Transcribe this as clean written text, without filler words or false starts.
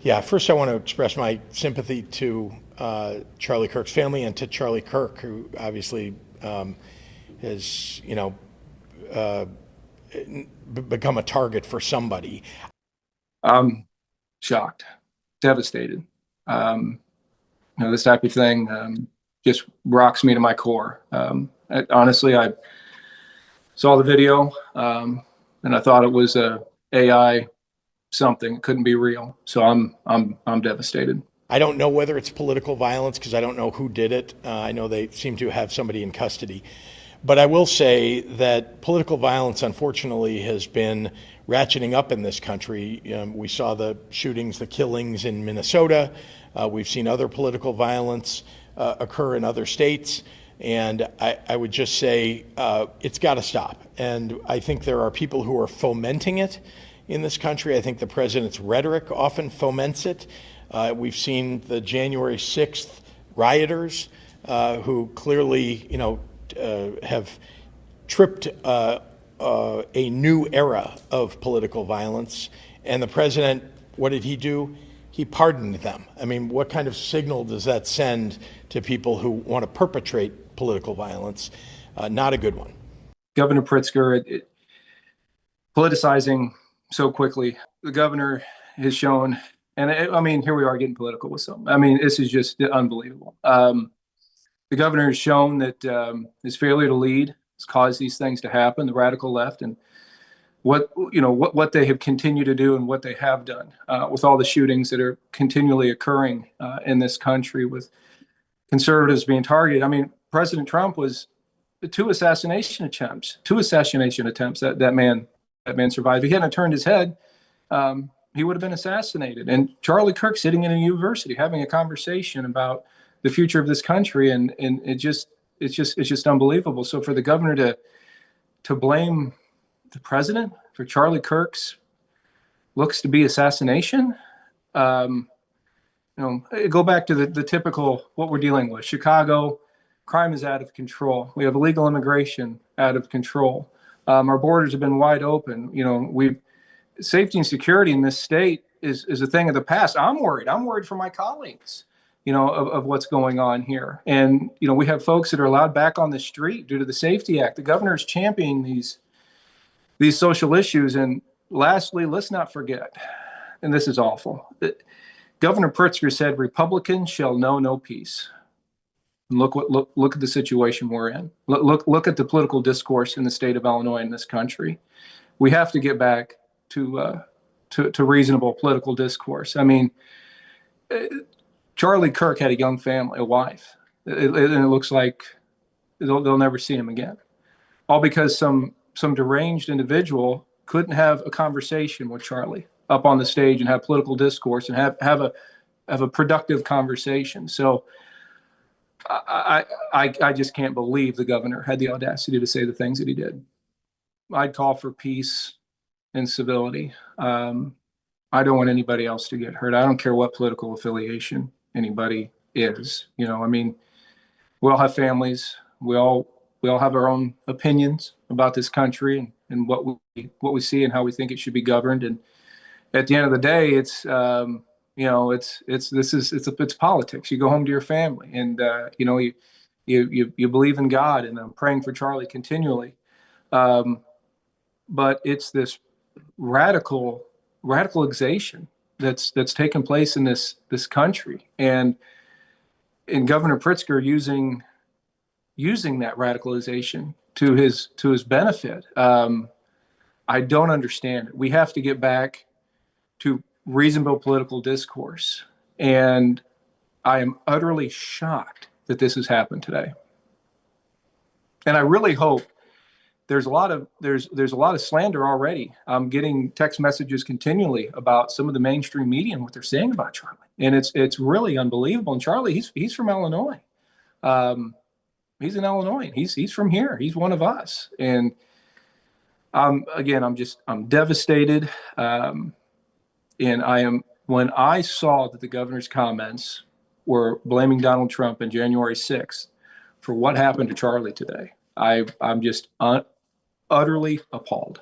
Yeah, first I want to express my sympathy to Charlie Kirk's family and to Charlie Kirk, who obviously has, become a target for somebody. I'm shocked, devastated. This type of thing just rocks me to my core. Honestly, I saw the video and I thought it was a AI something. It couldn't be real. So I'm devastated. I don't know whether it's political violence because I don't know who did it. I know they seem to have somebody in custody. But I will say that political violence, unfortunately, has been ratcheting up in this country. We saw the shootings, the killings in Minnesota. We've seen other political violence occur in other states. And I would just say it's got to stop. And I think there are people who are fomenting it in this country. I think the president's rhetoric often foments it. We've seen the January 6th rioters who clearly, have tripped a new era of political violence. And the president, what did he do? He pardoned them. I mean, what kind of signal does that send to people who want to perpetrate political violence? Not a good one. Governor Pritzker, politicizing so quickly. The governor has shown, and here we are getting political with something. This is just unbelievable. The governor has shown that his failure to lead has caused these things to happen, the radical left, and what they have continued to do and what they have done with all the shootings that are continually occurring in this country with conservatives being targeted. President Trump was two assassination attempts. That man survived. If he hadn't turned his head, he would have been assassinated. And Charlie Kirk sitting in a university having a conversation about the future of this country, and it's just unbelievable. So for the governor to blame the president for Charlie Kirk's looks to be assassination, go back to the typical what we're dealing with. Chicago, crime is out of control. We have illegal immigration out of control. Our borders have been wide open. Safety and security in this state is a thing of the past. I'm worried. I'm worried for my colleagues, of what's going on here. And, we have folks that are allowed back on the street due to the Safety Act. The governor is championing these social issues. And lastly, let's not forget, and this is awful, that Governor Pritzker said, Republicans shall know no peace. And look at the situation we're in. Look at the political discourse in the state of Illinois, in this country. We have to get back to reasonable political discourse. Charlie Kirk had a young family, a wife, and it looks like they'll never see him again, all because some deranged individual couldn't have a conversation with Charlie up on the stage and have political discourse and have a productive conversation. So I just can't believe the governor had the audacity to say the things that he did. I'd call for peace and civility. I don't want anybody else to get hurt. I don't care what political affiliation anybody is. We all have families. We all have our own opinions about this country and what we see and how we think it should be governed. And at the end of the day, it's politics. You go home to your family, and you believe in God, and I'm praying for Charlie continually. But it's this radicalization that's taken place in this country, and Governor Pritzker using that radicalization to his benefit. I don't understand it. We have to get back to reasonable political discourse, and I am utterly shocked that this has happened today. And I really hope there's a lot of slander already. I'm getting text messages continually about some of the mainstream media and what they're saying about Charlie, and it's really unbelievable. And Charlie, he's from Illinois. He's an Illinoisan. He's from here. He's one of us. And I'm devastated. And when I saw that the governor's comments were blaming Donald Trump on January 6th for what happened to Charlie today, I'm just utterly appalled.